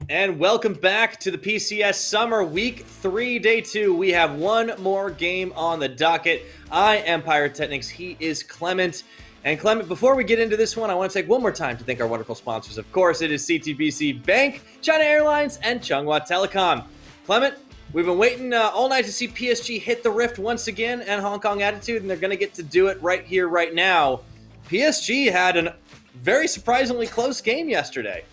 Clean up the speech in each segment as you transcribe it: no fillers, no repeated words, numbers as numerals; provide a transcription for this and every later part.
And welcome back to the PCS Summer Week 3, Day 2. We have one more game on the docket. I am Pyrotechnics. He is Clement. And Clement, before we get into this one, I want to take one more time to thank our wonderful sponsors. Of course, it is CTBC Bank, China Airlines, and Chunghwa Telecom. Clement, we've been waiting all night to see PSG hit the rift once again and Hong Kong attitude, and they're going to get to do it right here, right now. PSG had a very surprisingly close game yesterday.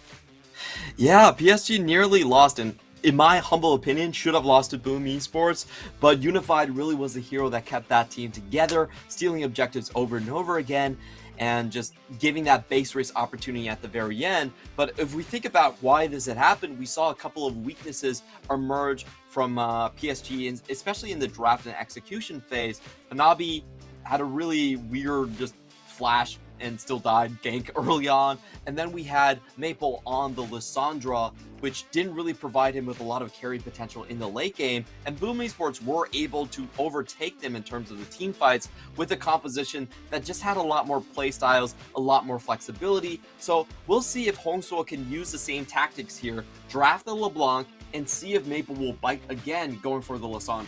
Yeah, PSG nearly lost, and in my humble opinion, should have lost to Boom Esports, but Unified really was the hero that kept that team together, stealing objectives over and over again, and just giving that base race opportunity at the very end. But if we think about why this had happened, we saw a couple of weaknesses emerge from PSG, and especially in the draft and execution phase. Hanabi had a really weird just flash and still died gank early on, and then we had Maple on the Lissandra, which didn't really provide him with a lot of carry potential in the late game, and Boom Esports were able to overtake them in terms of the team fights with a composition that just had a lot more play styles, a lot more flexibility. So we'll see if Hongsuo can use the same tactics here, draft the LeBlanc, and see if Maple will bite again going for the Lissandra.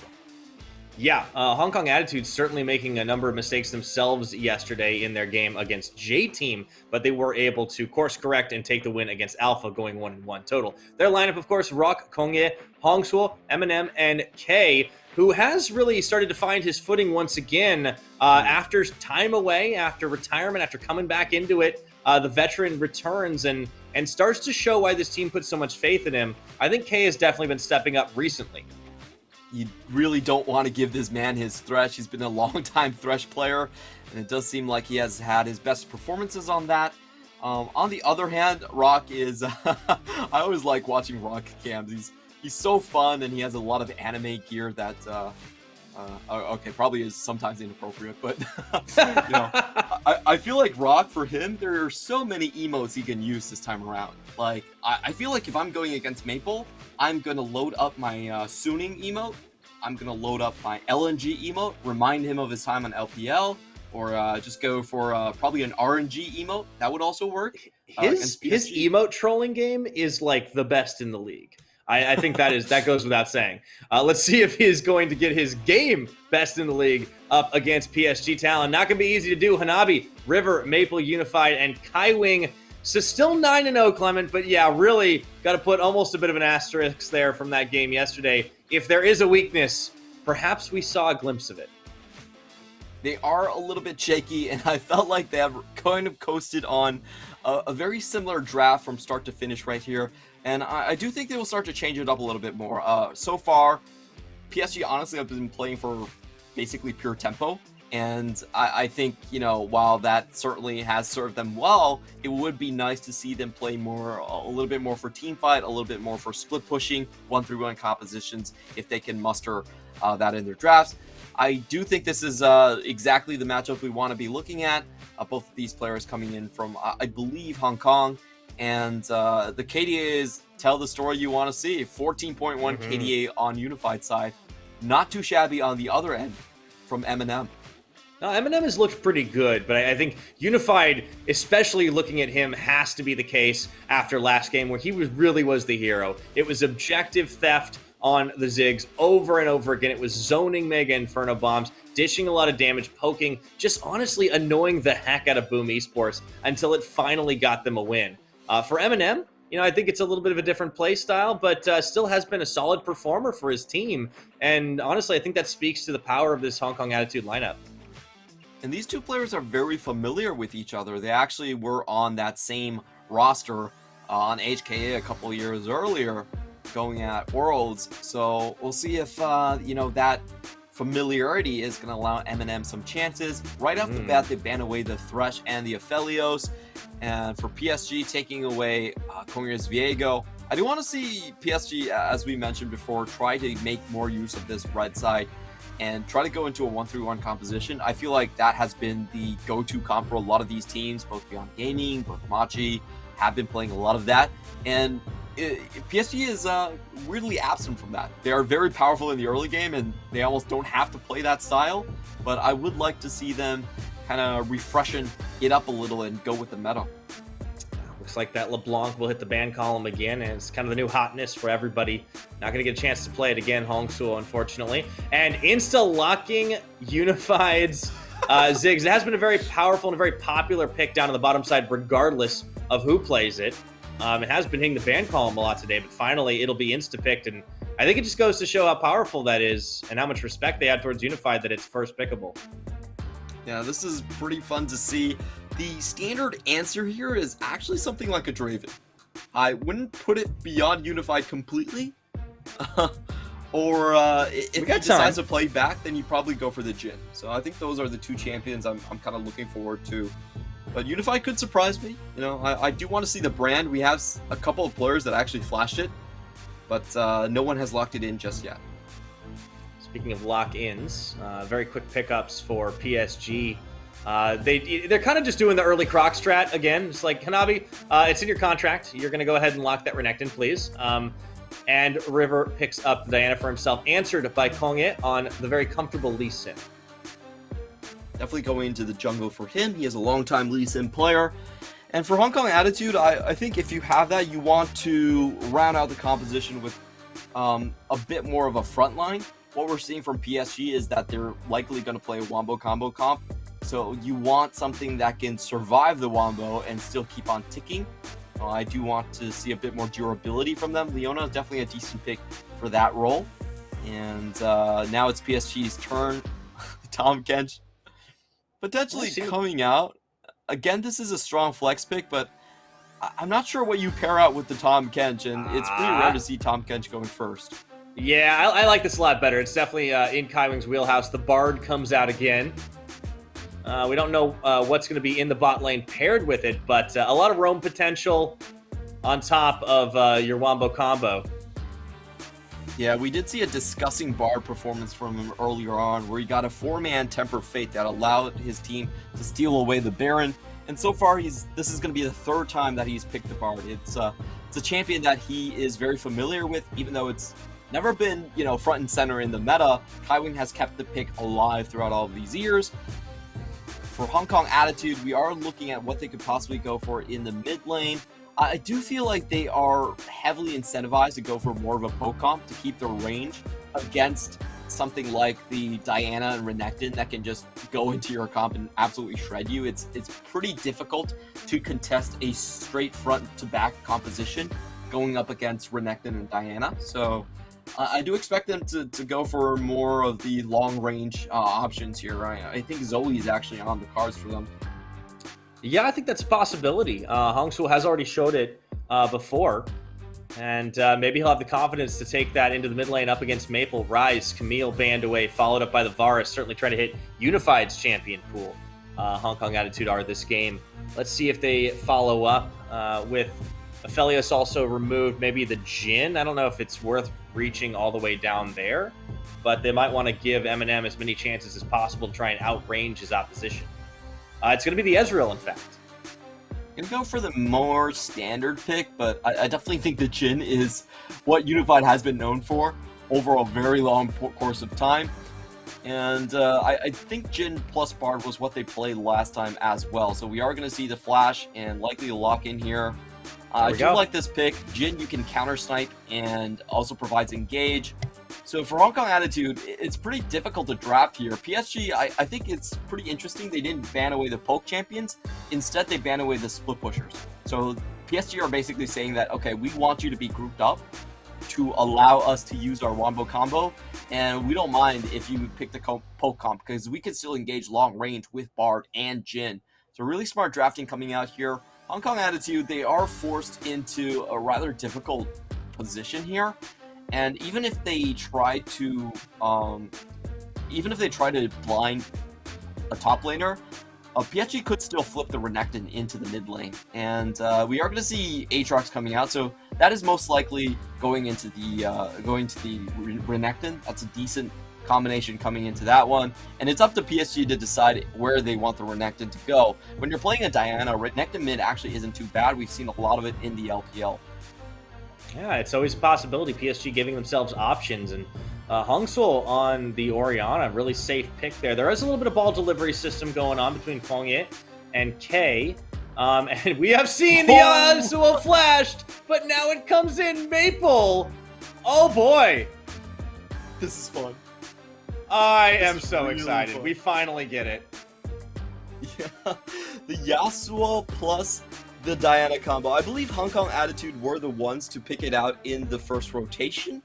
Yeah, Hong Kong Attitude certainly making a number of mistakes themselves yesterday in their game against J-Team, but they were able to course correct and take the win against Alpha, going 1-1 total. Their lineup, of course, Rock, Kongye, Hongsuo, Eminem, and K, who has really started to find his footing once again after time away, after retirement, after coming back into it. The veteran returns and starts to show why this team puts so much faith in him. I think K has definitely been stepping up recently. You really don't want to give this man his Thresh. He's been a long-time Thresh player, and it does seem like he has had his best performances on that. On the other hand, Rock is... I always like watching Rock cams. He's so fun, and he has a lot of anime gear that... okay, probably is sometimes inappropriate, but you know, I feel like Rock, for him, there are so many emotes he can use this time around. Like, I feel like if I'm going against Maple, I'm gonna load up my Suning emote, I'm gonna load up my LNG emote, remind him of his time on LPL, or just go for probably an RNG emote. That would also work. His emote trolling game is like the best in the league. I think that goes without saying. Let's see if he is going to get his game best in the league up against PSG Talon. Not going to be easy to do. Hanabi, River, Maple, Unified, and Kaiwing. So still 9-0, Clement, but yeah, really got to put almost a bit of an asterisk there from that game yesterday. If there is a weakness, perhaps we saw a glimpse of it. They are a little bit shaky, and I felt like they have kind of coasted on a very similar draft from start to finish right here. And I do think they will start to change it up a little bit more. So far, PSG honestly have been playing for basically pure tempo. And I think, you know, while that certainly has served them well, it would be nice to see them play more, a little bit more for team fight, a little bit more for split pushing, 1-3-1 compositions, if they can muster that in their drafts. I do think this is exactly the matchup we want to be looking at. Both of these players coming in from, I believe, Hong Kong. And the KDAs tell the story you want to see. 14.1 KDA on Unified side. Not too shabby on the other end from Eminem. Now, Eminem has looked pretty good, but I think Unified, especially looking at him, has to be the case after last game where he really was the hero. It was objective theft on the Ziggs over and over again. It was zoning Mega Inferno bombs, dishing a lot of damage, poking, just honestly annoying the heck out of Boom Esports until it finally got them a win. For Eminem, you know, I think it's a little bit of a different play style, but still has been a solid performer for his team. And honestly, I think that speaks to the power of this Hong Kong Attitude lineup. And these two players are very familiar with each other. They actually were on that same roster on HKA a couple years earlier, going at Worlds. So we'll see if, you know, that familiarity is going to allow Eminem some chances. Right off the bat, they ban away the Thresh and the Aphelios. And for PSG, taking away Kongye's Viego. I do want to see PSG, as we mentioned before, try to make more use of this red side and try to go into a 1-3-1 composition. I feel like that has been the go-to comp for a lot of these teams, both Beyond Gaming, both Machi, have been playing a lot of that. And PSG is weirdly absent from that. They are very powerful in the early game, and they almost don't have to play that style. But I would like to see them kind of refreshen it up a little and go with the meta. Looks like that LeBlanc will hit the ban column again, and it's kind of the new hotness for everybody. Not going to get a chance to play it again, Hongsu, unfortunately. And insta-locking Unified's Ziggs. It has been a very powerful and a very popular pick down on the bottom side, regardless of who plays it. It has been hitting the ban column a lot today, but finally it'll be insta-picked, and I think it just goes to show how powerful that is and how much respect they have towards Unified that it's first pickable. Yeah, this is pretty fun to see. The standard answer here is actually something like a Draven. I wouldn't put it beyond Unified completely. Or if he decides to play back, then you probably go for the Jhin. So I think those are the two champions I'm kind of looking forward to. But Unified could surprise me. You know, I do want to see the brand. We have a couple of players that actually flashed it, but no one has locked it in just yet. Speaking of lock-ins, very quick pickups for PSG. They're kind of just doing the early Croc strat again. It's like, Hanabi, it's in your contract. You're going to go ahead and lock that Renekton, please. And River picks up Diana for himself, answered by Kongye on the very comfortable Lee Sin. Definitely going into the jungle for him. He is a long-time Lee Sin player. And for Hong Kong Attitude, I think if you have that, you want to round out the composition with a bit more of a front line. What we're seeing from PSG is that they're likely going to play a Wombo combo comp. So you want something that can survive the Wombo and still keep on ticking. I do want to see a bit more durability from them. Leona is definitely a decent pick for that role. And now it's PSG's turn. Tahm Kench potentially coming out. Again, this is a strong flex pick, but I'm not sure what you pair out with the Tahm Kench, and it's pretty rare to see Tahm Kench going first. Yeah, I like this a lot better. It's definitely in Kaiwing's wheelhouse. The Bard comes out again. We don't know what's going to be in the bot lane paired with it, but a lot of roam potential on top of your Wombo combo. Yeah, we did see a disgusting Bard performance from him earlier on, where he got a 4-man Temper Fate that allowed his team to steal away the Baron. And so far, this is going to be the third time that he's picked the Bard. It's a champion that he is very familiar with, even though it's never been, front and center in the meta. Kaiwing has kept the pick alive throughout all of these years. For Hong Kong Attitude, we are looking at what they could possibly go for in the mid lane. I do feel like they are heavily incentivized to go for more of a poke comp to keep their range against something like the Diana and Renekton that can just go into your comp and absolutely shred you. It's pretty difficult to contest a straight front to back composition going up against Renekton and Diana. So I do expect them to go for more of the long range options here. I think Zoe is actually on the cards for them. Yeah, I think that's a possibility. Hongsu has already showed it before, and maybe he'll have the confidence to take that into the mid lane up against Maple. Rise, Camille banned away, followed up by the Varus, certainly trying to hit Unified's champion pool. Hong Kong Attitude are this game. Let's see if they follow up with Aphelios also removed, maybe the Jhin. I don't know if it's worth reaching all the way down there, but they might want to give Eminem as many chances as possible to try and outrange his opposition. It's going to be the Ezreal, in fact. I'm going to go for the more standard pick, but I definitely think the Jhin is what Unified has been known for over a very long course of time. And I think Jhin plus Bard was what they played last time as well. So we are going to see the Flash and likely a lock in here. I do like this pick. Jhin, you can counter snipe and also provides engage. So for Hong Kong Attitude, it's pretty difficult to draft here. PSG, I think it's pretty interesting. They didn't ban away the poke champions. Instead, they ban away the split pushers. So PSG are basically saying that, okay, we want you to be grouped up to allow us to use our Wombo combo. And we don't mind if you pick the poke comp, because we can still engage long range with Bard and Jhin. So really smart drafting coming out here. Hong Kong Attitude, they are forced into a rather difficult position here. And even if they try to blind a top laner, PSG could still flip the Renekton into the mid lane. And we are going to see Aatrox coming out, so that is most likely going into the Renekton. That's a decent combination coming into that one. And it's up to PSG to decide where they want the Renekton to go. When you're playing a Diana, Renekton mid actually isn't too bad. We've seen a lot of it in the LPL. Yeah, it's always a possibility. PSG giving themselves options, and Hongsul on the Orianna, really safe pick there. There is a little bit of ball delivery system going on between Kongye and K. And we have seen the Yasuo flashed, but now it comes in Maple. Oh boy. This is fun. I am so excited. Fun. We finally get it. Yeah, the Yasuo plus the Diana combo. I believe Hong Kong Attitude were the ones to pick it out in the first rotation,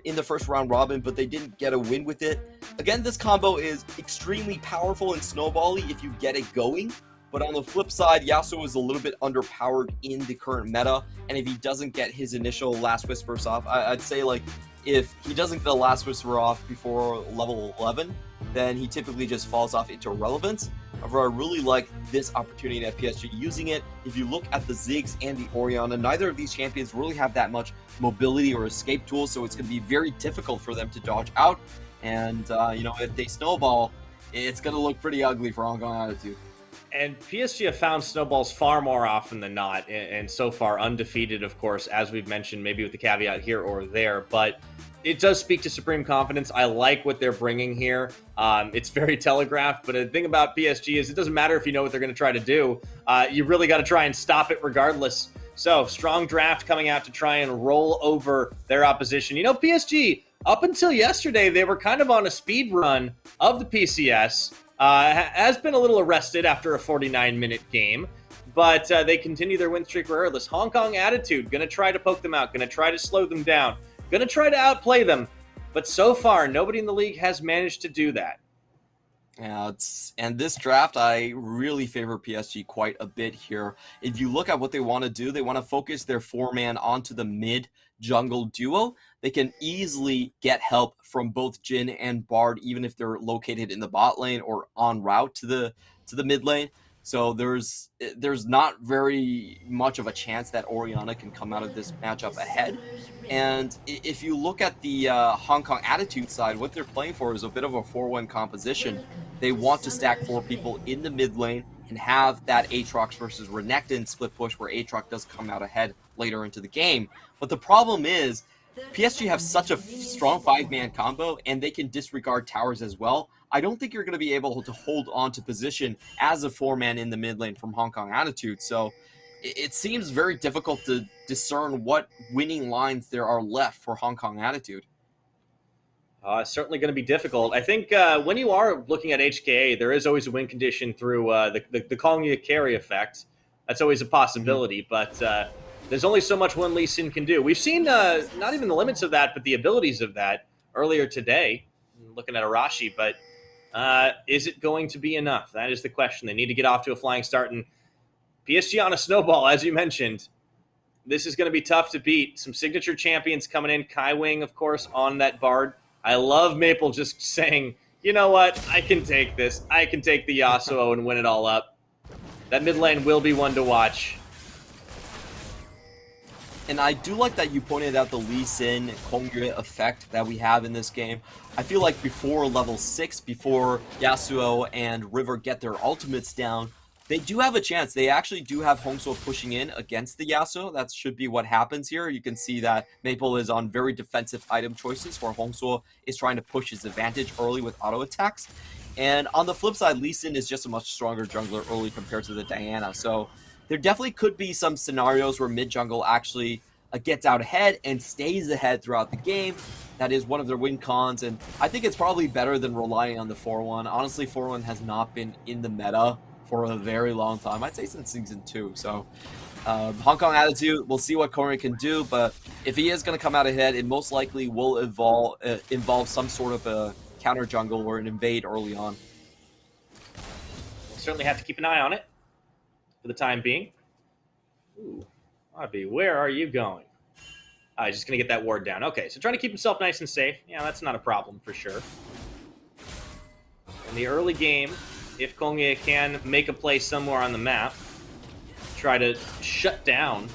in the first round robin, but they didn't get a win with it. Again, this combo is extremely powerful and snowbally if you get it going. But on the flip side, Yasuo is a little bit underpowered in the current meta, and if he doesn't get his initial Last Whispers off, I'd say like if he doesn't get the Last Whisper off before level 11, then he typically just falls off into irrelevance. However, I really like this opportunity at PSG using it. If you look at the Ziggs and the Orianna, neither of these champions really have that much mobility or escape tools, so it's going to be very difficult for them to dodge out. And, you know, if they snowball, it's going to look pretty ugly for Hong Kong Attitude. And PSG have found snowballs far more often than not, and so far undefeated, of course, as we've mentioned, maybe with the caveat here or there, but it does speak to supreme confidence. I like what they're bringing here. It's very telegraphed, but the thing about PSG is it doesn't matter if you know what they're going to try to do. You really got to try and stop it regardless. So, strong draft coming out to try and roll over their opposition. You know, PSG, up until yesterday, they were kind of on a speed run of the PCS. Has been a little arrested after a 49-minute game, but they continue their win streak regardless. Hong Kong Attitude, going to try to poke them out, going to try to slow them down, going to try to outplay them, but so far, nobody in the league has managed to do that. Yeah, and this draft, I really favor PSG quite a bit here. If you look at what they want to do, they want to focus their 4-man onto the mid-jungle duo. They can easily get help from both Jhin and Bard, even if they're located in the bot lane or en route to the mid lane. So there's not very much of a chance that Orianna can come out of this matchup ahead. And if you look at the Hong Kong Attitude side, what they're playing for is a bit of a 4-1 composition. They want to stack 4 people in the mid lane and have that Aatrox versus Renekton split push where Aatrox does come out ahead later into the game. But the problem is, PSG have such a strong 5-man combo, and they can disregard towers as well. I don't think you're going to be able to hold on to position as a 4-man in the mid lane from Hong Kong Attitude. So it seems very difficult to discern what winning lines there are left for Hong Kong Attitude. It's certainly going to be difficult. I think when you are looking at HKA, there is always a win condition through the Kongya carry effect. That's always a possibility, but there's only so much one Lee Sin can do. We've seen not even the limits of that, but the abilities of that earlier today, looking at Arashi, but is it going to be enough? That is the question. They need to get off to a flying start, and PSG on a snowball, as you mentioned. This is going to be tough to beat. Some signature champions coming in. Kai Wing, of course, on that Bard. I love Maple just saying, you know what? I can take this. I can take the Yasuo and win it all up. That mid lane will be one to watch. And I do like that you pointed out the Lee Sin Kongya effect that we have in this game. I feel like before level 6, before Yasuo and River get their ultimates down, they do have a chance. They actually do have Hongsuo pushing in against the Yasuo. That should be what happens here. You can see that Maple is on very defensive item choices, where Hongsuo is trying to push his advantage early with auto attacks. And on the flip side, Lee Sin is just a much stronger jungler early compared to the Diana. So there definitely could be some scenarios where mid-jungle actually gets out ahead and stays ahead throughout the game. That is one of their win cons, and I think it's probably better than relying on the 4-1. Honestly, 4-1 has not been in the meta for a very long time. I'd say since Season 2. So Hong Kong Attitude, we'll see what Korean can do, but if he is going to come out ahead, it most likely will involve some sort of a counter jungle or an invade early on. We'll certainly have to keep an eye on it for the time being. Ooh, Hanabi, where are you going? He's just going to get that ward down. Okay, so trying to keep himself nice and safe. Yeah, that's not a problem for sure. In the early game, if Kongya can make a play somewhere on the map, try to shut down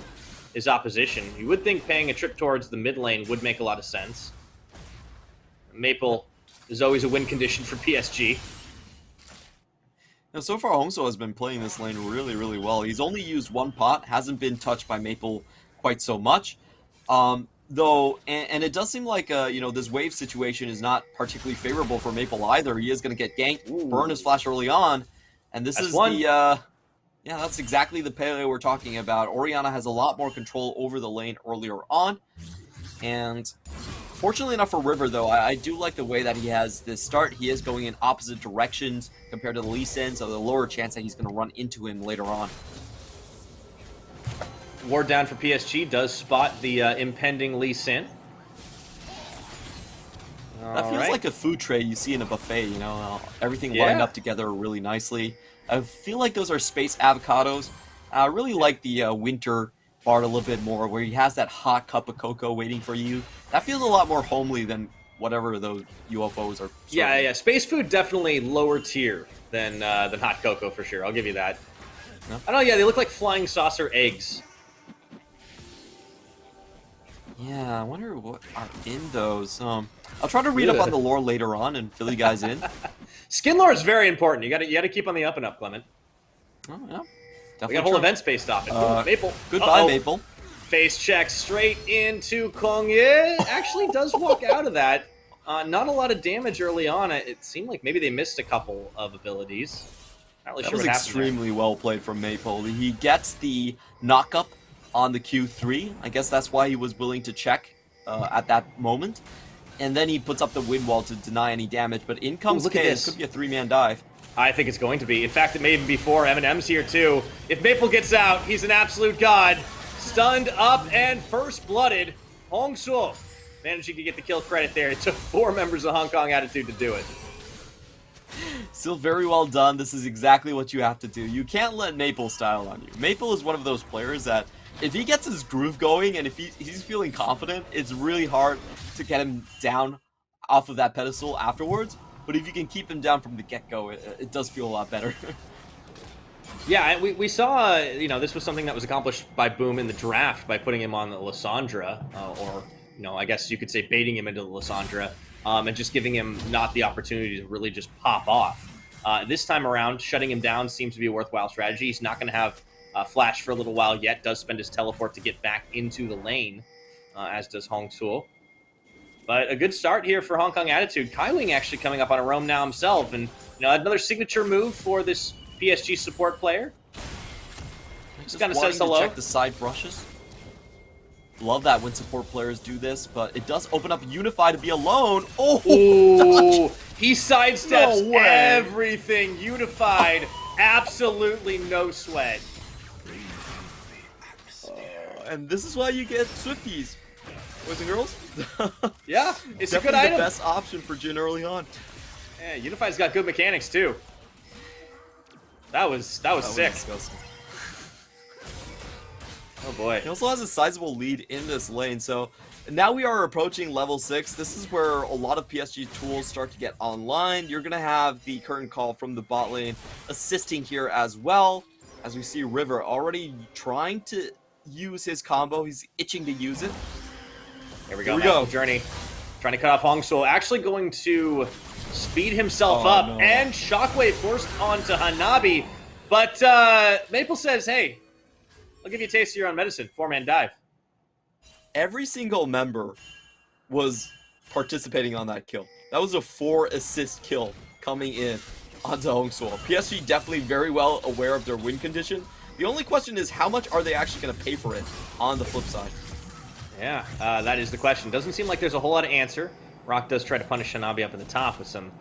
his opposition, you would think paying a trip towards the mid lane would make a lot of sense. Maple is always a win condition for PSG. Now, so far, Hongsuo has been playing this lane really, really well. He's only used one pot, hasn't been touched by Maple quite so much. Though, and it does seem like, this wave situation is not particularly favorable for Maple either. He is going to get ganked, burn his flash early on, and this is Yeah, that's exactly the Pele we're talking about. Oriana has a lot more control over the lane earlier on. And fortunately enough for River, though, I do like the way that he has this start. He is going in opposite directions compared to the Lee Sin, so the lower chance that he's going to run into him later on. Ward down for PSG does spot the impending Lee Sin. That feels like a food tray you see in a buffet, you know, everything lined up together really nicely. I feel like those are space avocados. I really like the winter part a little bit more, where he has that hot cup of cocoa waiting for you. That feels a lot more homely than whatever those UFOs are. Yeah. Space food definitely lower tier than hot cocoa for sure. I'll give you that. No? I don't know. Yeah, they look like flying saucer eggs. Yeah, I wonder what are in those. I'll try to read up on the lore later on and fill you guys in. Skin lore is very important. You got to keep on the up and up, Clement. Oh yeah, definitely. We got a whole event space off it. Maple. Goodbye, Maple. Face check straight into Kongye. Actually does walk out of that. Not a lot of damage early on. It seemed like maybe they missed a couple of abilities. Not really That sure was what happened extremely well played from Maple. He gets the knock-up on the Q3. I guess that's why he was willing to check at that moment. And then he puts up the wind wall to deny any damage. But in comes K. This could be a 3-man dive. I think it's going to be. In fact, it may even be 4. Eminem's here too. If Maple gets out, he's an absolute god. Stunned up and first-blooded. Hong Suo managing to get the kill credit there. It took 4 members of Hong Kong Attitude to do it. Still very well done. This is exactly what you have to do. You can't let Maple style on you. Maple is one of those players that if he gets his groove going and if he's feeling confident, it's really hard to get him down off of that pedestal afterwards. But if you can keep him down from the get-go, it does feel a lot better. Yeah, we saw, this was something that was accomplished by Boom in the draft by putting him on the Lissandra, or, I guess you could say baiting him into the Lissandra, and just giving him not the opportunity to really just pop off. This time around, shutting him down seems to be a worthwhile strategy. He's not going to have Flash for a little while yet, does spend his teleport to get back into the lane, as does Hong Suo. But a good start here for Hong Kong Attitude. Kai Wing actually coming up on a roam now himself, and another signature move for this PSG support player. Just kind of says hello. To check the side brushes. Love that when support players do this, but it does open up Unify to be alone. Oh, he sidesteps everything. Unified, absolutely no sweat. And this is why you get Swifties, boys and girls. Yeah, it's definitely a good item. The best option for Jin early on. Yeah, Unify's got good mechanics too. That was sick. Oh boy. He also has a sizable lead in this lane, so now we are approaching level 6. This is where a lot of PSG tools start to get online. You're going to have the curtain call from the bot lane assisting here as well, as we see River already trying to use his combo. He's itching to use it. Here we go. Journey. Trying to cut off Hong Suo. Actually going to speed himself up. No. And Shockwave forced onto Hanabi. But Maple says, hey, I'll give you a taste of your own medicine. 4-man dive. Every single member was participating on that kill. That was a 4-assist kill coming in onto Hong Suo. PSG definitely very well aware of their win condition. The only question is how much are they actually going to pay for it on the flip side? Yeah, that is the question. Doesn't seem like there's a whole lot of answer. Rock does try to punish Hanabi up in the top with some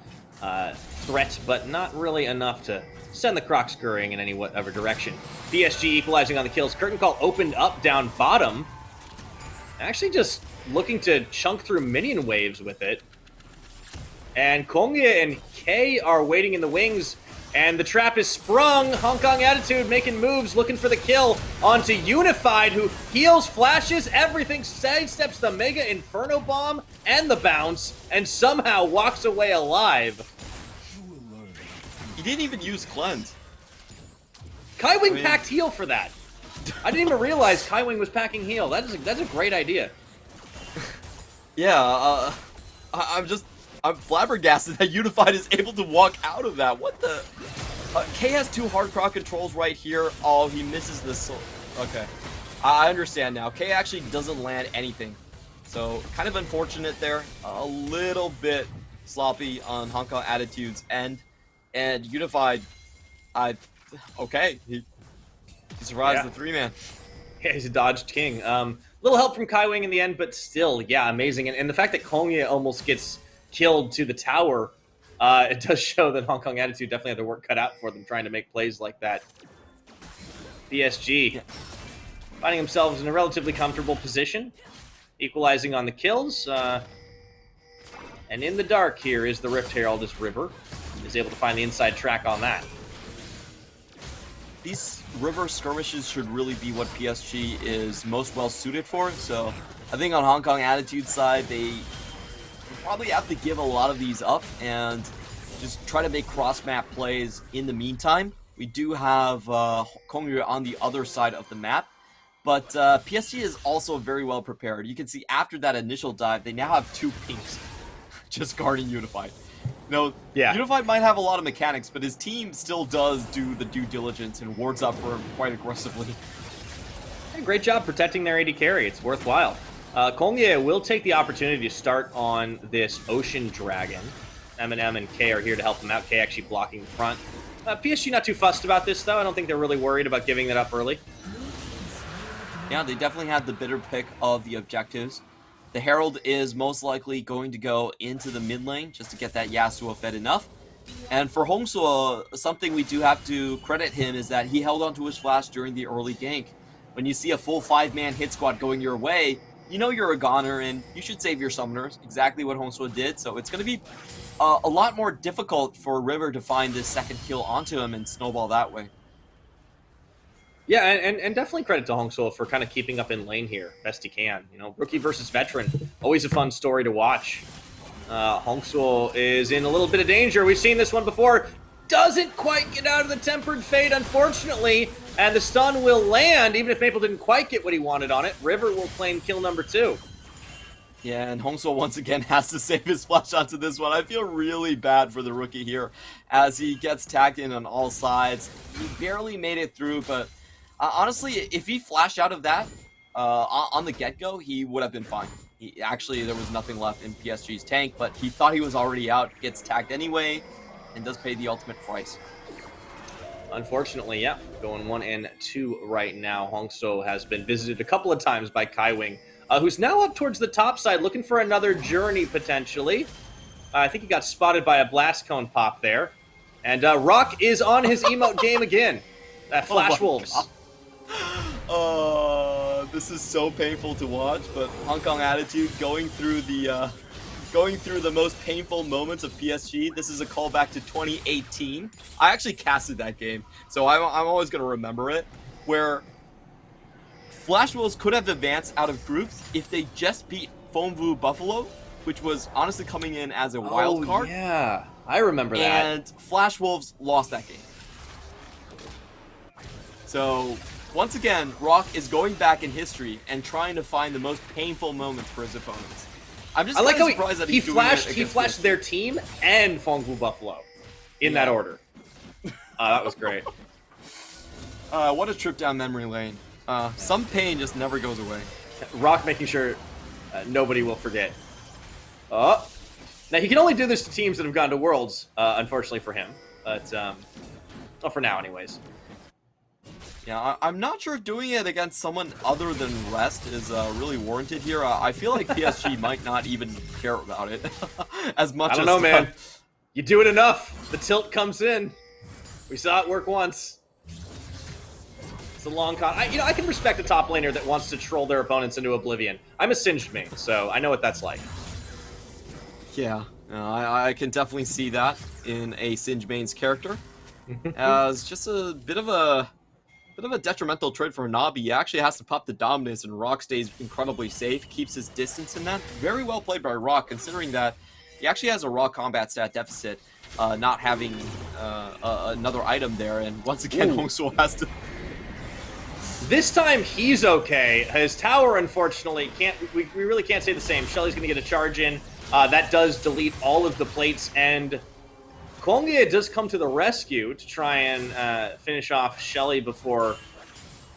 threats, but not really enough to send the Croc scurrying in any whatever direction. PSG equalizing on the kills. Curtain call opened up down bottom. Actually just looking to chunk through minion waves with it. And Kongye and K are waiting in the wings. And the trap is sprung. Hong Kong Attitude making moves, looking for the kill onto Unified, who heals, flashes, everything, sidesteps the Mega Inferno Bomb and the bounce, and somehow walks away alive. He didn't even use Cleanse. Kai Wing packed heal for that. I didn't even realize Kai Wing was packing heal. That's a great idea. Yeah, I'm flabbergasted that Unified is able to walk out of that. What the? K has 2 hard croc controls right here. Oh, he misses this. Okay. I understand now. K actually doesn't land anything. So, kind of unfortunate there. A little bit sloppy on Hong Kong Attitude's end. And Unified, okay. He survives Yeah. the 3-man. Yeah, he's a dodged king. Little help from Kai Wing in the end, but still, yeah, amazing. And the fact that Kongye almost gets killed to the tower, it does show that Hong Kong Attitude definitely had their work cut out for them trying to make plays like that. PSG finding themselves in a relatively comfortable position, equalizing on the kills. And in the dark here is the Rift Herald as River is able to find the inside track on that. These river skirmishes should really be what PSG is most well suited for. So I think on Hong Kong Attitude's side, they probably have to give a lot of these up and just try to make cross-map plays in the meantime. We do have Kongyue on the other side of the map, but PSG is also very well prepared. You can see after that initial dive, they now have 2 pinks just guarding Unified. No, yeah. Unified might have a lot of mechanics, but his team still does do the due diligence and wards up for him quite aggressively. Great job protecting their AD carry. It's worthwhile. Kongye will take the opportunity to start on this Ocean Dragon. M&M and K are here to help him out. K actually blocking the front. PSG not too fussed about this, though. I don't think they're really worried about giving that up early. Yeah, they definitely had the better pick of the objectives. The Herald is most likely going to go into the mid lane just to get that Yasuo fed enough. And for Hongsuo, something we do have to credit him is that he held onto his flash during the early gank. When you see a full 5-man hit squad going your way, you know you're a goner and you should save your summoners. Exactly what Hongsuo did. So it's going to be a lot more difficult for River to find this second kill onto him and snowball that way. Yeah, and definitely credit to Hongsuo for kind of keeping up in lane here best he can. You know, rookie versus veteran, always a fun story to watch. Hongsuo is in a little bit of danger. We've seen this one before. Doesn't quite get out of the Tempered Fate, unfortunately, and the stun will land, even if Maple didn't quite get what he wanted on it. River will claim kill number 2. Yeah, and Hongsuo once again has to save his flash onto this one. I feel really bad for the rookie here as he gets tagged in on all sides. He barely made it through, but honestly, if he flashed out of that on the get-go, he would have been fine. Actually, there was nothing left in PSG's tank, but he thought he was already out, gets tagged anyway, and does pay the ultimate price. Unfortunately, yeah, going 1 and 2 right now. Hongsuo has been visited a couple of times by Kai Wing, who's now up towards the top side, looking for another journey, potentially. I think he got spotted by a blast cone pop there. And Rock is on his emote game again. Flash Wolves. This is so painful to watch, but Hong Kong Attitude going through the most painful moments of PSG. This is a callback to 2018. I actually casted that game, so I'm always going to remember it, where Flash Wolves could have advanced out of groups if they just beat Fomvu Buffalo, which was honestly coming in as a wild card. Yeah, I remember that. And Flash Wolves lost that game. So once again, Rock is going back in history and trying to find the most painful moments for his opponents. I'm just like how surprised that he he's flashed their team and Fongwu Buffalo in that order. That was great. What a trip down memory lane. Some pain just never goes away. Rock making sure nobody will forget. Now he can only do this to teams that have gone to Worlds, unfortunately for him. But well, for now, anyways. Yeah, I'm not sure if doing it against someone other than Rest is really warranted here. I feel like PSG might not even care about it as much. I don't know, man. You do it enough, the tilt comes in. We saw it work once. It's a long con. I can respect a top laner that wants to troll their opponents into oblivion. I'm a Singed main, so I know what that's like. Yeah, I can definitely see that in a Singed main's character. As just a bit of a detrimental trade for Hanabi. He actually has to pop the dominance, and Rock stays incredibly safe, keeps his distance in that. Very well played by Rock, considering that he actually has a raw combat stat deficit, not having another item there, and once again, Hongsuo has to... This time he's okay. His tower, unfortunately, can't. We really can't say the same. Shelly's going to get a charge in. That does delete all of the plates, and Kongye does come to the rescue to try and finish off Shelly before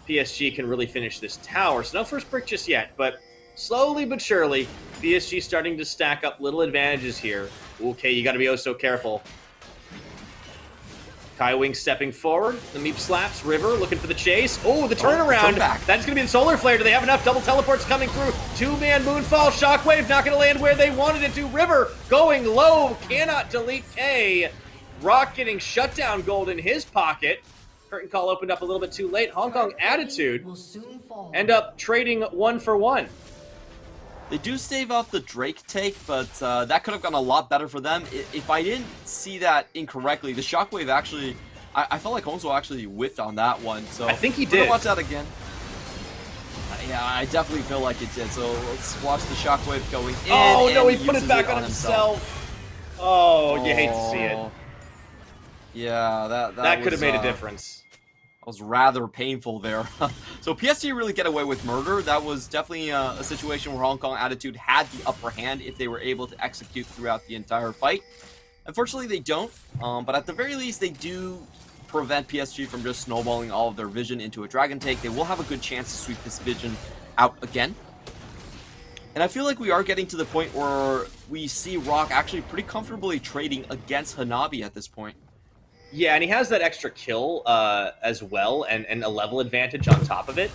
PSG can really finish this tower. So no first brick just yet, but slowly but surely, PSG starting to stack up little advantages here. Okay, you got to be oh so careful. Kai Wing stepping forward. The Meep slaps. River looking for the chase. Oh, the turnaround. Turn That's going to be the Solar Flare. Do they have enough? Double teleports coming through. Two-man Moonfall. Shockwave not going to land where they wanted it to. River going low. Cannot delete K. Rock getting shutdown gold in his pocket. Curtain call opened up a little bit too late. Hong Kong Attitude end up trading 1 for 1. They do stave off the Drake take, but that could have gone a lot better for them. If I didn't see that incorrectly, the Shockwave actually, I felt like Hongso actually whiffed on that one. So I think he we're did. gonna watch that again. Yeah, I definitely feel like it did. So let's watch the Shockwave going in. Oh no, he and put it uses back on himself. Oh, you hate to see it. Yeah, That could have made a difference. That was rather painful there. So PSG really get away with murder. That was definitely a situation where Hong Kong Attitude had the upper hand if they were able to execute throughout the entire fight. Unfortunately, they don't. But at the very least, they do prevent PSG from just snowballing all of their vision into a Dragon Take. They will have a good chance to sweep this vision out again. And I feel like we are getting to the point where we see Rock actually pretty comfortably trading against Hanabi at this point. Yeah, and he has that extra kill as well, and a level advantage on top of it.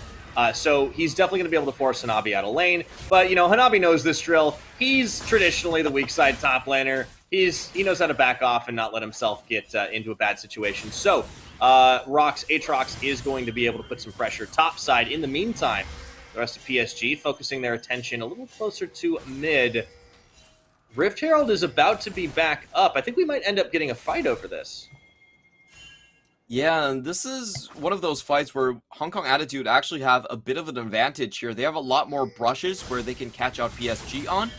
So he's definitely going to be able to force Hanabi out of lane. But, you know, Hanabi knows this drill. He's traditionally the weak side top laner. He knows how to back off and not let himself get into a bad situation. So Aatrox is going to be able to put some pressure top side. In the meantime, the rest of PSG focusing their attention a little closer to mid. Rift Herald is about to be back up. I think we might end up getting a fight over this. Yeah, and this is one of those fights where Hong Kong Attitude actually have a bit of an advantage here. They have a lot more brushes where they can catch out PSG on.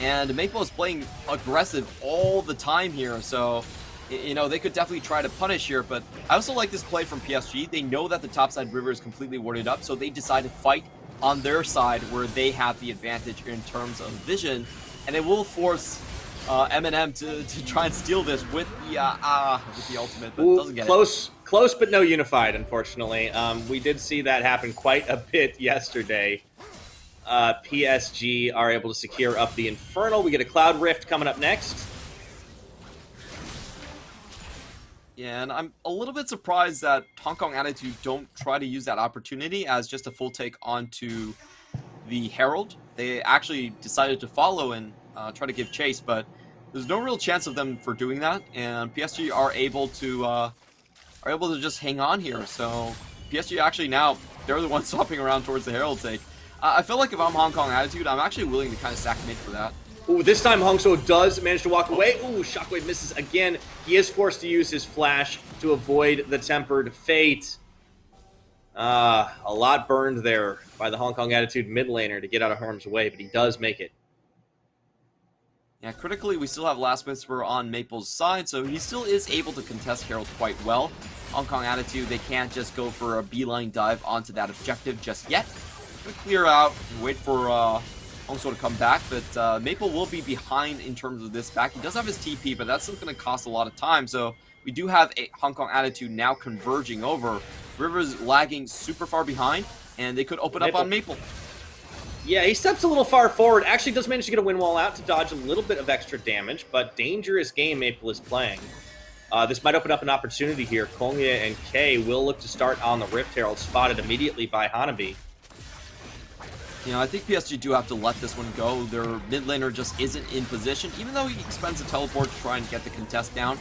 And Maple is playing aggressive all the time here, so, you know, they could definitely try to punish here. But I also like this play from PSG. They know that the topside river is completely warded up, so they decide to fight on their side where they have the advantage in terms of vision. And it will force Eminem to try and steal this with the ultimate, but doesn't get it. Close, but no unified, unfortunately. We did see that happen quite a bit yesterday. PSG are able to secure up the Infernal. We get a Cloud Rift coming up next. Yeah, and I'm a little bit surprised that Hong Kong Attitude don't try to use that opportunity as just a full take onto the Herald. They actually decided to follow and try to give chase, but there's no real chance of them for doing that, and PSG are able to just hang on here. So PSG actually now, they're the ones swapping around towards the Herald take. I feel like if I'm Hong Kong Attitude, I'm actually willing to kind of stack mid for that. Ooh, this time Hongso does manage to walk away. Ooh, Shockwave misses again. He is forced to use his flash to avoid the Tempered Fate. A lot burned there by the Hong Kong Attitude mid laner to get out of harm's way, but he does make it. Yeah, critically, we still have Last Whisper on Maple's side, so he still is able to contest Herald quite well. Hong Kong Attitude, they can't just go for a beeline dive onto that objective just yet. Gonna clear out and wait for Hongso to come back, but Maple will be behind in terms of this back. He does have his TP, but that's still going to cost a lot of time, so we do have a Hong Kong Attitude now converging over. River's lagging super far behind, and they could open up on Maple. Yeah, he steps a little far forward. Actually does manage to get a wind wall out to dodge a little bit of extra damage, but dangerous game Maple is playing. This might open up an opportunity here. Kongya and K will look to start on the Rift Herald, spotted immediately by Hanabi. You know, I think PSG do have to let this one go. Their mid laner just isn't in position, even though he expends a teleport to try and get the contest down.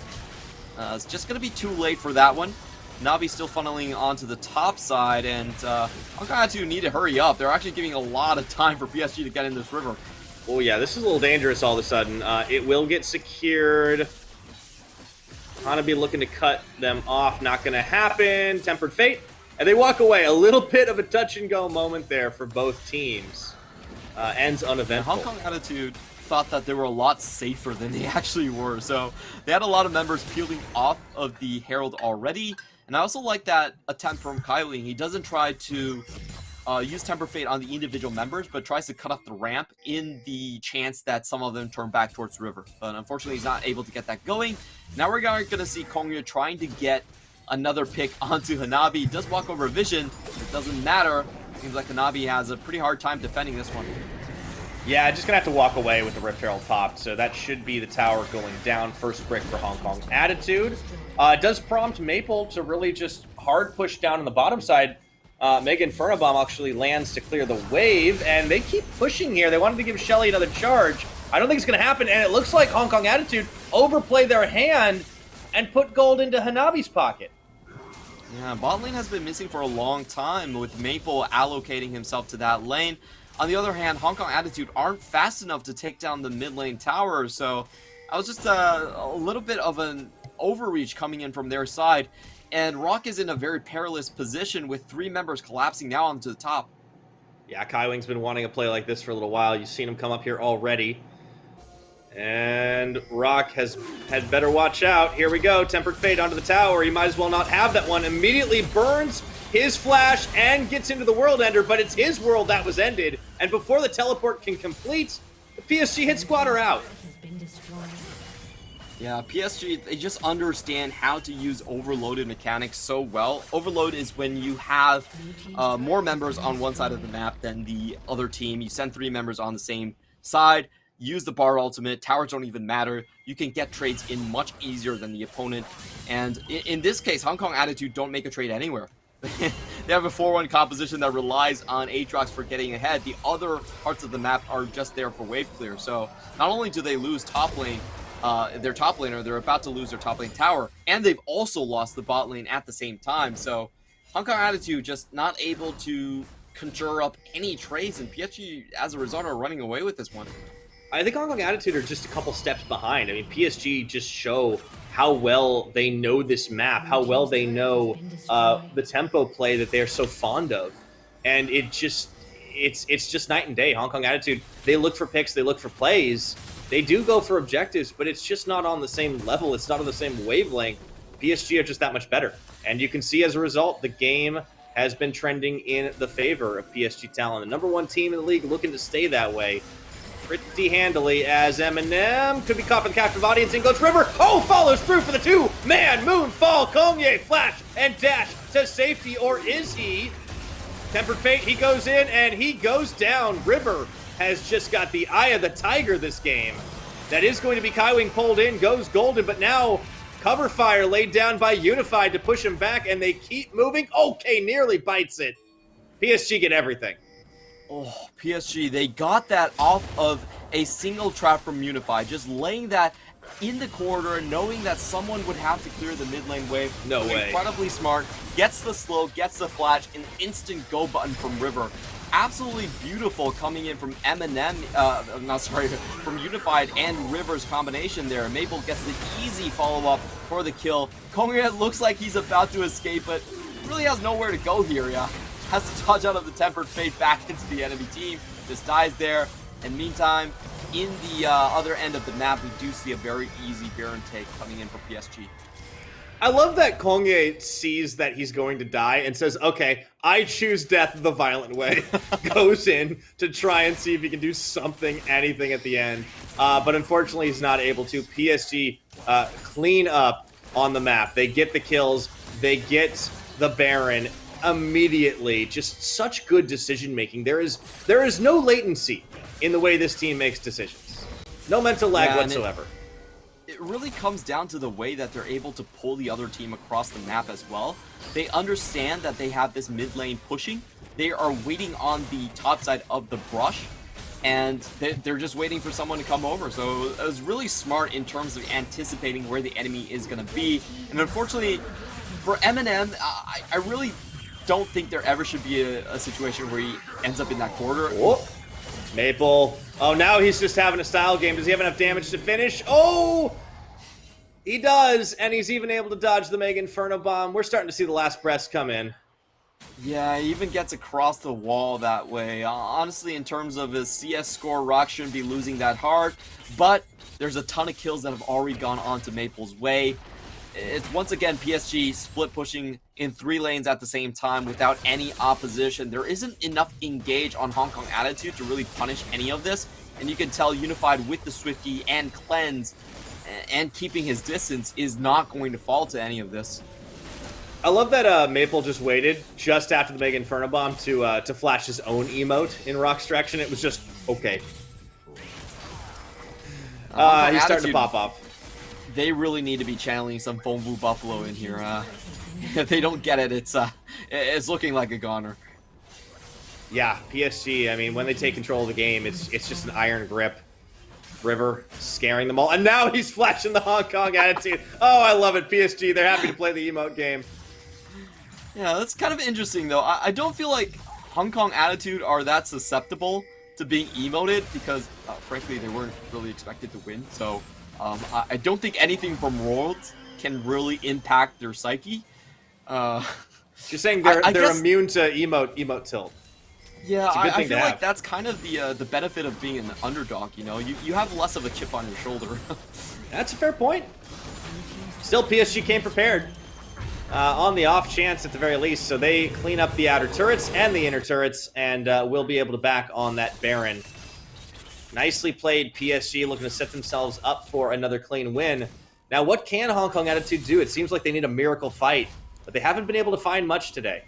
It's just going to be too late for that one. Navi still funneling onto the top side, and Hong Kong Attitude need to hurry up. They're actually giving a lot of time for PSG to get in this river. Oh yeah, this is a little dangerous all of a sudden. It will get secured. Hanabi looking to cut them off. Not going to happen. Tempered Fate. And they walk away. A little bit of a touch-and-go moment there for both teams. Ends uneventful. Hong Kong Attitude thought that they were a lot safer than they actually were. So they had a lot of members peeling off of the Herald already. And I also like that attempt from Kylie. He doesn't try to use Temper Fate on the individual members, but tries to cut off the ramp in the chance that some of them turn back towards the river. But unfortunately, he's not able to get that going. Now we're going to see Kongya trying to get another pick onto Hanabi. He does walk over Vision. It doesn't matter. Seems like Hanabi has a pretty hard time defending this one. Yeah, just gonna have to walk away with the Rift Herald popped, so that should be the tower going down. First brick for Hong Kong Attitude. It does prompt Maple to really just hard push down on the bottom side. Mega Inferno Bomb actually lands to clear the wave, and they keep pushing here. They wanted to give Shelly another charge. I don't think it's going to happen, and it looks like Hong Kong Attitude overplayed their hand and put gold into Hanabi's pocket. Yeah, bot lane has been missing for a long time, with Maple allocating himself to that lane. On the other hand, Hong Kong Attitude aren't fast enough to take down the mid lane tower, so I was just a little bit of an overreach coming in from their side. And Rock is in a very perilous position with 3 members collapsing now onto the top. Yeah, Kaiwing's been wanting a play like this for a little while. You've seen him come up here already. And Rock had better watch out. Here we go. Tempered Fate onto the tower. He might as well not have that one. Immediately burns his flash and gets into the World Ender, but it's his world that was ended. And before the teleport can complete, the PSG hit squad are out. Yeah, PSG, they just understand how to use overloaded mechanics so well. Overload is when you have more members on one side of the map than the other team. You send 3 members on the same side, use the bar ultimate, towers don't even matter. You can get trades in much easier than the opponent. And in this case, Hong Kong Attitude don't make a trade anywhere. They have a 4-1 composition that relies on Aatrox for getting ahead. The other parts of the map are just there for wave clear. So not only do they lose top lane, their top laner, they're about to lose their top lane tower, and they've also lost the bot lane at the same time. So Hong Kong Attitude just not able to conjure up any trades, and PSG, as a result, are running away with this one. I think Hong Kong Attitude are just a couple steps behind. I mean, PSG just show how well they know this map, how well they know the tempo play that they're so fond of. And it's just night and day. Hong Kong Attitude, they look for picks, they look for plays. They do go for objectives, but it's just not on the same level. It's not on the same wavelength. PSG are just that much better. And you can see as a result, the game has been trending in the favor of PSG Talon. The #1 team in the league looking to stay that way pretty handily, as Eminem could be caught by the captive audience and goes River. Oh, follows through for the 2-man moonfall. Kongye flash and dash to safety, or is he? Tempered Fate, he goes in and he goes down. River has just got the eye of the tiger this game. That is going to be Kaiwing pulled in, goes golden, but now cover fire laid down by Unified to push him back, and they keep moving. Okay, nearly bites it. PSG get everything. Oh, PSG, they got that off of a single trap from Unified, just laying that in the corridor, knowing that someone would have to clear the mid lane wave. No way. Incredibly smart, gets the slow, gets the flash, an instant go button from River. Absolutely beautiful coming in from Eminem, from Unified and River's combination there. Maple gets the easy follow-up for the kill. Kongya looks like he's about to escape, but really has nowhere to go here, yeah. Has to dodge out of the Tempered Fate back into the enemy team. Just dies there. And meantime, in the other end of the map, we do see a very easy Baron take coming in for PSG. I love that Kongye sees that he's going to die and says, okay, I choose death the violent way. Goes in to try and see if he can do something, anything at the end. But unfortunately, he's not able to. PSG clean up on the map. They get the kills. They get the Baron immediately. Just such good decision making. There is no latency in the way this team makes decisions. No mental lag whatsoever. It really comes down to the way that they're able to pull the other team across the map as well. They understand that they have this mid lane pushing. They are waiting on the top side of the brush, and they're just waiting for someone to come over. So it was really smart in terms of anticipating where the enemy is going to be. And unfortunately, for Eminem, I really don't think there ever should be a situation where he ends up in that corridor. Oh, Maple. Oh, now he's just having a style game. Does he have enough damage to finish? Oh, he does, and he's even able to dodge the Mega Inferno Bomb. We're starting to see the last breaths come in. Yeah, he even gets across the wall that way. Honestly, in terms of his CS score, Rock shouldn't be losing that hard, but there's a ton of kills that have already gone onto Maple's way. It's once again PSG split pushing in 3 lanes at the same time without any opposition. There isn't enough engage on Hong Kong Attitude to really punish any of this, and you can tell Unified with the Swifty and Cleanse and keeping his distance is not going to fall to any of this. I love that Maple just waited just after the Mega Inferno Bomb to flash his own emote in Rock's direction. It was just, okay, He's starting to pop off. They really need to be channeling some Fonbu Buffalo in here. If they don't get it, it's looking like a goner. Yeah, PSG, I mean, when they take control of the game, it's just an iron grip. River scaring them all. And now he's flashing the Hong Kong attitude. Oh, I love it. PSG, they're happy to play the emote game. Yeah, that's kind of interesting, though. I don't feel like Hong Kong attitude are that susceptible to being emoted because, frankly, they weren't really expected to win. So I don't think anything from Worlds can really impact their psyche. You're saying they're immune to emote tilt. Yeah, I feel like that's kind of the benefit of being an underdog, you know? You have less of a chip on your shoulder. That's a fair point. Still, PSG came prepared. On the off chance, at the very least, so they clean up the outer turrets and the inner turrets, and will be able to back on that Baron. Nicely played, PSG, looking to set themselves up for another clean win. Now, what can Hong Kong Attitude do? It seems like they need a miracle fight, but they haven't been able to find much today.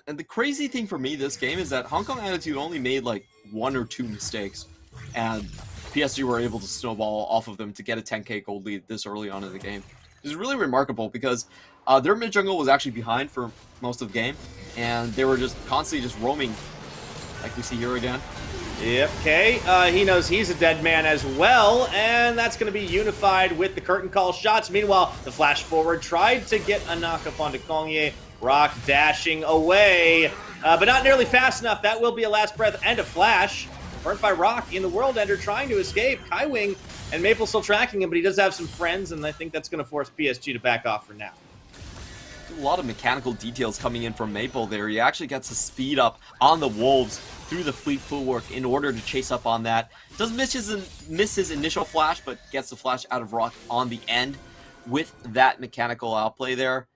And the crazy thing for me this game is that Hong Kong Attitude only made like 1 or 2 mistakes, and PSG were able to snowball off of them to get a 10k gold lead this early on in the game. It's really remarkable because their mid jungle was actually behind for most of the game, and they were just constantly just roaming, like we see here again. Yep, okay. He knows he's a dead man as well, and that's going to be unified with the curtain call shots. Meanwhile, the flash forward tried to get a knock up onto Kongye. Rock dashing away, but not nearly fast enough. That will be a last breath and a flash. Burnt by Rock in the World Ender trying to escape. Kaiwing and Maple still tracking him, but he does have some friends, and I think that's going to force PSG to back off for now. A lot of mechanical details coming in from Maple there. He actually gets to speed up on the Wolves through the fleet footwork in order to chase up on that. Does miss his initial flash, but gets the flash out of Rock on the end with that mechanical outplay there.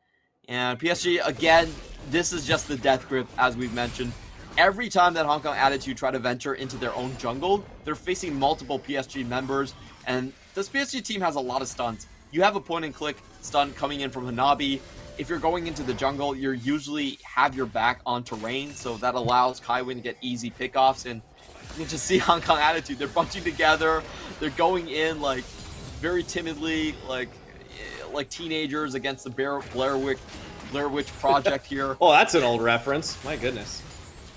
And PSG, again, this is just the death grip, as we've mentioned. Every time that Hong Kong Attitude try to venture into their own jungle, they're facing multiple PSG members, and this PSG team has a lot of stuns. You have a point-and-click stun coming in from Hanabi. If you're going into the jungle, you usually have your back on terrain, so that allows Kaiwin to get easy pickoffs, and you can just see Hong Kong Attitude. They're bunching together, they're going in, like, very timidly, like teenagers against the Blair Witch Project here. Oh, that's an old reference. My goodness.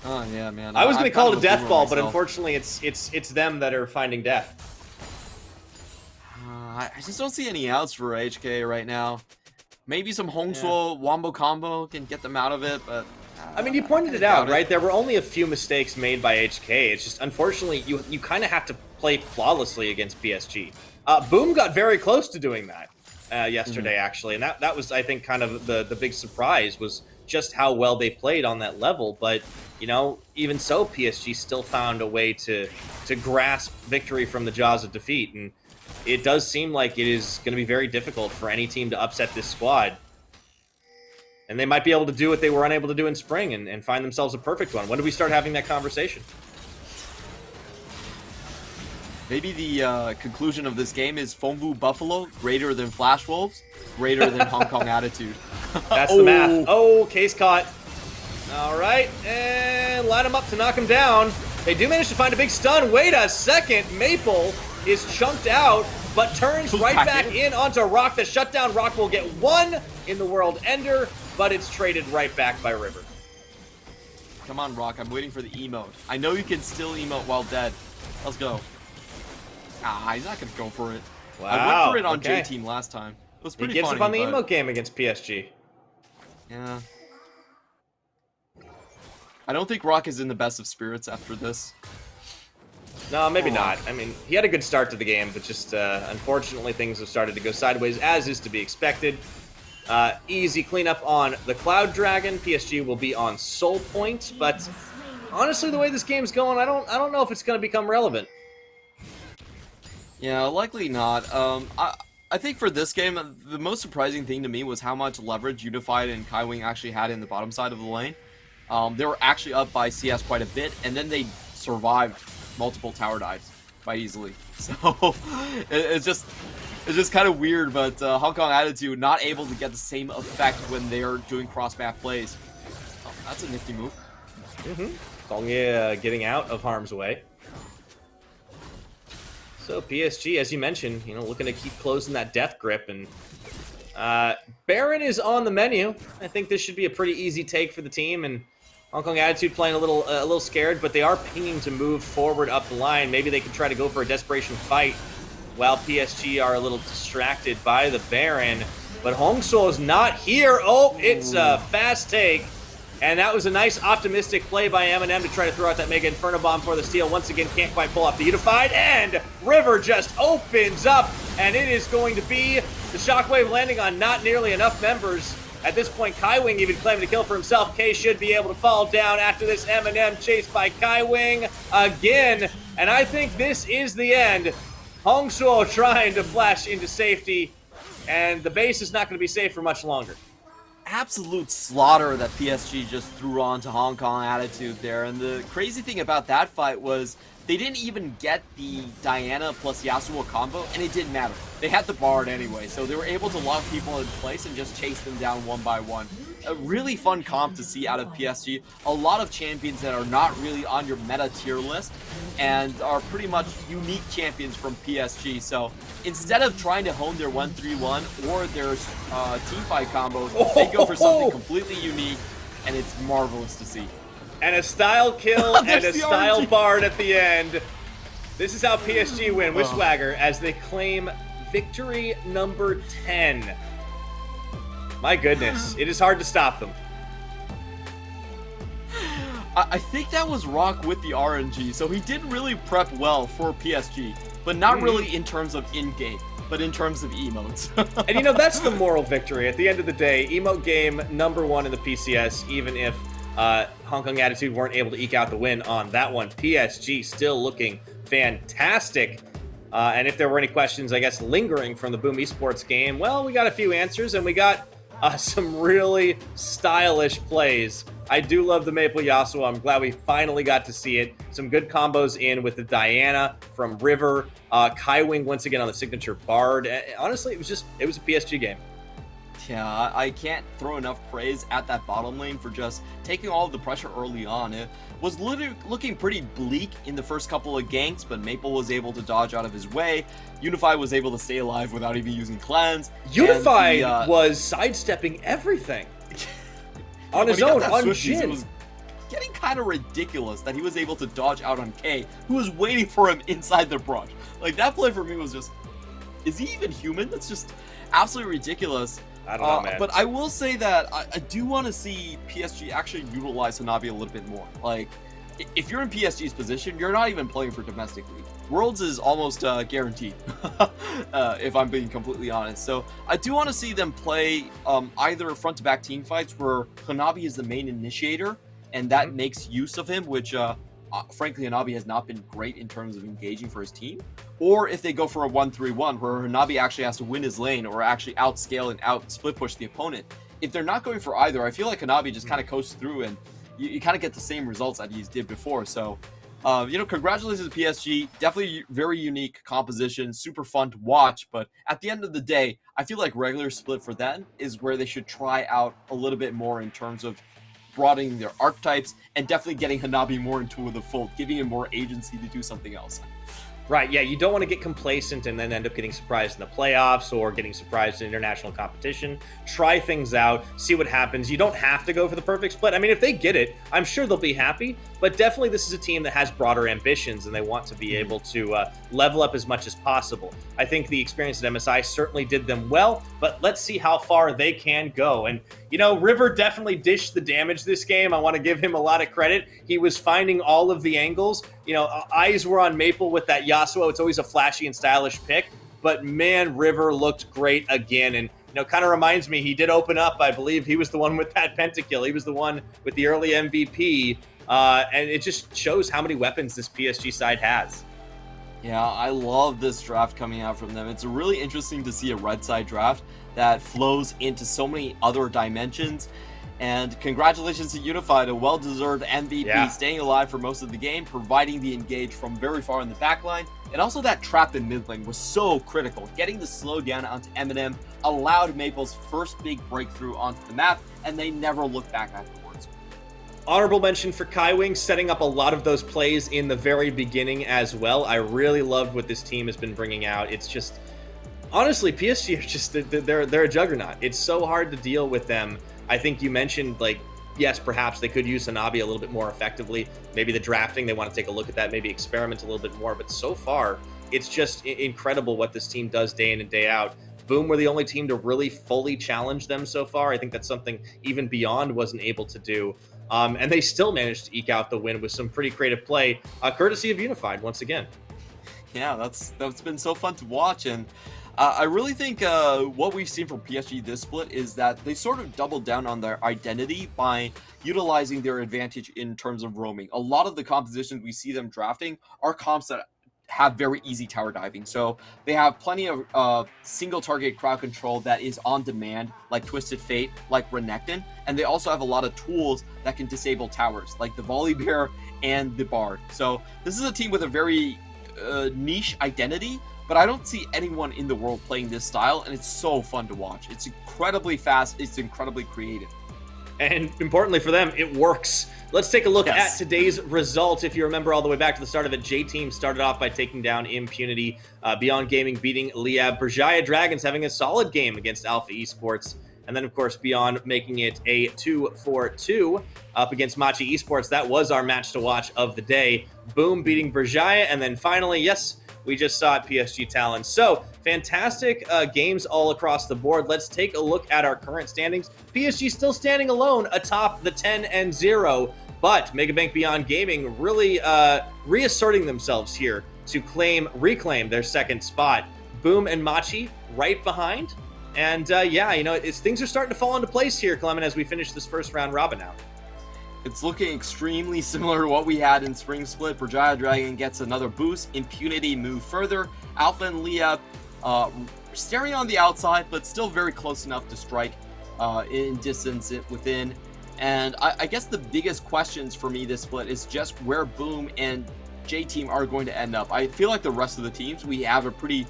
Oh yeah, man. I was going to call it a death ball, but unfortunately, it's them that are finding death. I just don't see any outs for HKA right now. Maybe some Hongswo Wombo combo can get them out of it, but I mean, you pointed it out, right? There were only a few mistakes made by HKA. It's just unfortunately you kind of have to play flawlessly against PSG. Boom got very close to doing that. Yesterday, actually, and that was, I think, kind of the big surprise was just how well they played on that level. But you know, even so, PSG still found a way to grasp victory from the jaws of defeat, and it does seem like it is going to be very difficult for any team to upset this squad. And they might be able to do what they were unable to do in spring and find themselves a perfect one. When do we start having that conversation? Maybe the conclusion of this game is Fonbu Buffalo greater than Flash Wolves, greater than Hong Kong Attitude. That's the math. Oh, case caught. All right, and line him up to knock him down. They do manage to find a big stun. Wait a second. Maple is chunked out, but turns right back in onto Rock. The shutdown Rock will get 1 in the World Ender, but it's traded right back by River. Come on, Rock. I'm waiting for the emote. I know you can still emote while dead. Let's go. Ah, he's not going to go for it. Wow. I went for it on J-Team last time. It was pretty funny. He gives up on the emote game against PSG. Yeah. I don't think Rock is in the best of spirits after this. No, maybe not. I mean, he had a good start to the game, but just unfortunately things have started to go sideways, as is to be expected. Easy cleanup on the Cloud Dragon. PSG will be on Soul Point, but honestly, the way this game's going, I don't know if it's going to become relevant. Yeah, likely not. I think for this game, the most surprising thing to me was how much leverage Unified and Kaiwing actually had in the bottom side of the lane. They were actually up by CS quite a bit, and then they survived multiple tower dives quite easily. So it's just kind of weird, but Hong Kong Attitude not able to get the same effect when they're doing cross-map plays. Oh, that's a nifty move. Kongye getting out of harm's way. So PSG, as you mentioned, looking to keep closing that death grip, and Baron is on the menu. I think this should be a pretty easy take for the team, and Hong Kong Attitude playing a little scared, but they are pinging to move forward up the line. Maybe they can try to go for a desperation fight while PSG are a little distracted by the Baron. But Hongso is not here. Oh, it's a fast take. And that was a nice optimistic play by Eminem to try to throw out that Mega Inferno Bomb for the steal. Once again, can't quite pull off the Unified. And River just opens up. And it is going to be the Shockwave landing on not nearly enough members. At this point, Kaiwing even claiming to kill for himself. K should be able to fall down after this Eminem chased by Kaiwing again. And I think this is the end. Hongsuo trying to flash into safety. And the base is not going to be safe for much longer. Absolute slaughter that PSG just threw on to Hong Kong Attitude there. And the crazy thing about that fight was they didn't even get the Diana plus Yasuo combo, and it didn't matter. They had the Bard anyway, so they were able to lock people in place and just chase them down one by one. A really fun comp to see out of PSG. A lot of champions that are not really on your meta tier list and are pretty much unique champions from PSG. So instead of trying to hone their 1-3-1 or their teamfight combos, they go for something completely unique, and it's marvelous to see. And a style kill and a style Bard at the end. This is how PSG win with Swagger as they claim victory number 10. My goodness, it is hard to stop them. I think that was Rock with the RNG, so he did really prep well for PSG, but not really in terms of in-game, but in terms of emotes. And that's the moral victory. At the end of the day, emote game number 1 in the PCS, even if Hong Kong Attitude weren't able to eke out the win on that one. PSG still looking fantastic. And if there were any questions, I guess, lingering from the Boom Esports game, well, we got a few answers, and we got some really stylish plays. I do love the Maple Yasuo. I'm glad we finally got to see it. Some good combos in with the Diana from River. Kaiwing once again on the signature Bard. Honestly, it was a PSG game. Yeah, I can't throw enough praise at that bottom lane for just taking all of the pressure early on. It was literally looking pretty bleak in the first couple of ganks, but Maple was able to dodge out of his way. Unified was able to stay alive without even using cleanse. Unified was sidestepping everything on his own, on Jhin. It was getting kind of ridiculous that he was able to dodge out on K, who was waiting for him inside the brush. Like, that play for me was just, is he even human? That's just absolutely ridiculous. I don't know, man. But I will say that I do want to see PSG actually utilize Hanabi a little bit more. Like, if you're in PSG's position, you're not even playing for domestic league. Worlds is almost guaranteed, if I'm being completely honest. So I do want to see them play either front-to-back team fights where Hanabi is the main initiator, and that makes use of him, which frankly, Hanabi has not been great in terms of engaging for his team. Or if they go for a 1-3-1 where Hanabi actually has to win his lane or actually outscale and out-split push the opponent. If they're not going for either, I feel like Hanabi just kind of coasts through and you kind of get the same results that he did before. So, congratulations to PSG. Definitely very unique composition, super fun to watch. But at the end of the day, I feel like regular split for them is where they should try out a little bit more in terms of broadening their archetypes and definitely getting Hanabi more into the fold, giving him more agency to do something else. Right, yeah, you don't want to get complacent and then end up getting surprised in the playoffs or getting surprised in international competition. Try things out, see what happens. You don't have to go for the perfect split. I mean, if they get it, I'm sure they'll be happy, but definitely this is a team that has broader ambitions and they want to be able to level up as much as possible. I think the experience at MSI certainly did them well, but let's see how far they can go. And, River definitely dished the damage this game. I want to give him a lot of credit. He was finding all of the angles. Eyes were on Maple with that Yasuo. It's always a flashy and stylish pick, but man, River looked great again. And, kind of reminds me, he did open up. I believe he was the one with that pentakill. He was the one with the early MVP. And it just shows how many weapons this PSG side has. Yeah, I love this draft coming out from them. It's really interesting to see a red side draft that flows into so many other dimensions. And congratulations to Unified, a well-deserved MVP, staying alive for most of the game, providing the engage from very far in the backline. And also that trap in mid lane was so critical. Getting the slow down onto Eminem allowed Maple's first big breakthrough onto the map, and they never looked back afterwards. Honorable mention for Kaiwing, setting up a lot of those plays in the very beginning as well. I really loved what this team has been bringing out. It's just, honestly, PSG are just, they're a juggernaut. It's so hard to deal with them. I think you mentioned, like, yes, perhaps they could use Hanabi a little bit more effectively. Maybe the drafting, they want to take a look at that, maybe experiment a little bit more. But so far, it's just incredible what this team does day in and day out. Boom were the only team to really fully challenge them so far. I think that's something even Beyond wasn't able to do. And they still managed to eke out the win with some pretty creative play, courtesy of Unified once again. Yeah, that's been so fun to watch. And I really think what we've seen from PSG this split is that they sort of doubled down on their identity by utilizing their advantage in terms of roaming. A lot of the compositions we see them drafting are comps that have very easy tower diving. So they have plenty of single target crowd control that is on demand, like Twisted Fate, like Renekton. And they also have a lot of tools that can disable towers, like the Volley Bear and the Bard. So this is a team with a very niche identity, but I don't see anyone in the world playing this style, and it's so fun to watch. It's incredibly fast, it's incredibly creative. And importantly for them, it works. Let's take a look at today's result. If you remember all the way back to the start of it, J-Team started off by taking down Impunity. Beyond Gaming beating Liab. Berjaya Dragons having a solid game against Alpha Esports. And then, of course, Beyond making it a 2-4-2 up against Machi Esports. That was our match to watch of the day. Boom beating Berjaya. And then finally, yes, we just saw it, PSG Talon. So, fantastic games all across the board. Let's take a look at our current standings. PSG still standing alone atop the 10-0, but Megabank Beyond Gaming really reasserting themselves here to reclaim their second spot. Boom and Machi right behind. And yeah, you know, things are starting to fall into place here, Clement, as we finish this first round robin out. It's looking extremely similar to what we had in Spring Split. Berjaya Dragon gets another boost. Impunity move further. Alpha and Leah staring on the outside, but still very close enough to strike in distance within. And I guess the biggest questions for me this split is just where Boom and J-Team are going to end up. I feel like the rest of the teams, we have a pretty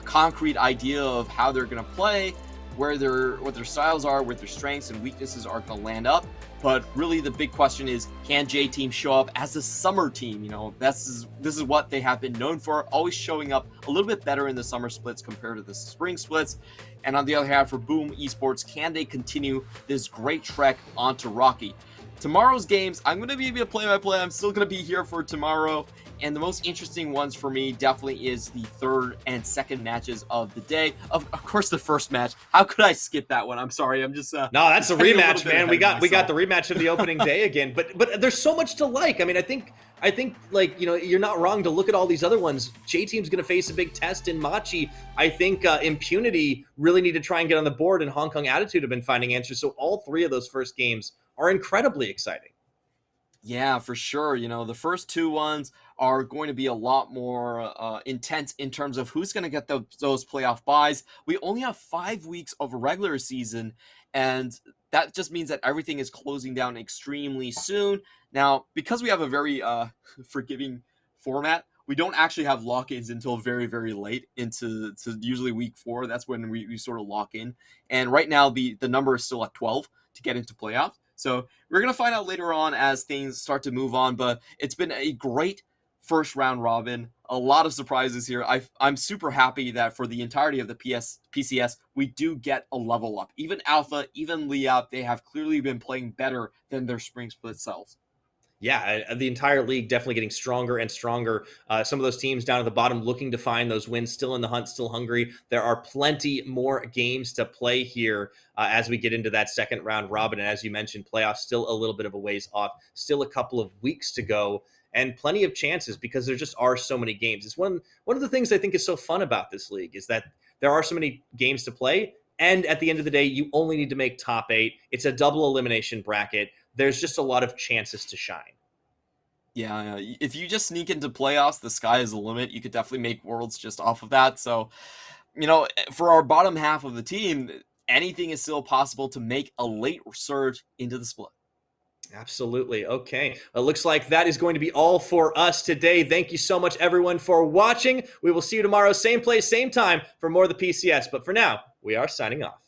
concrete idea of how they're going to play, what their styles are, where their strengths and weaknesses are going to land up. But really the big question is, can J-Team show up as a summer team? You know, this is what they have been known for, always showing up a little bit better in the summer splits compared to the spring splits. And on the other hand, for Boom Esports, can they continue this great trek onto Rocky? Tomorrow's games, I'm going to be a play-by-play. I'm still going to be here for tomorrow. And the most interesting ones for me definitely is the third and second matches of the day. Of course, the first match. How could I skip that one? I'm sorry. I'm just no, that's a rematch, man. We got the rematch of the opening day again. But there's so much to like. I mean, I think like, you know, you're not wrong to look at all these other ones. J-Team's going to face a big test in Machi. I think Impunity really need to try and get on the board, and Hong Kong Attitude have been finding answers. So all three of those first games are incredibly exciting. Yeah, for sure. You know, the first two ones are going to be a lot more intense in terms of who's going to get those playoff buys. We only have 5 weeks of regular season, and that just means that everything is closing down extremely soon. Now, because we have a very forgiving format, we don't actually have lock-ins until very, very late into usually week 4. That's when we sort of lock in. And right now, the number is still at 12 to get into playoffs. So we're going to find out later on as things start to move on, but it's been a great first round robin. A lot of surprises here. I'm super happy that for the entirety of the PCS, we do get a level up. Even Alpha, even Liab, they have clearly been playing better than their spring split selves. Yeah, the entire league definitely getting stronger and stronger. Some of those teams down at the bottom looking to find those wins, still in the hunt, still hungry. There are plenty more games to play here as we get into that second round robin. And as you mentioned, playoffs still a little bit of a ways off, still a couple of weeks to go, and plenty of chances because there just are so many games. It's one of the things I think is so fun about this league is that there are so many games to play. And at the end of the day, you only need to make top 8. It's a double elimination bracket. There's just a lot of chances to shine. Yeah, if you just sneak into playoffs, the sky is the limit. You could definitely make worlds just off of that. So, you know, for our bottom half of the team, anything is still possible to make a late surge into the split. Absolutely. Okay. It looks like that is going to be all for us today. Thank you so much, everyone, for watching. We will see you tomorrow, same place, same time, for more of the PCS. But for now, we are signing off.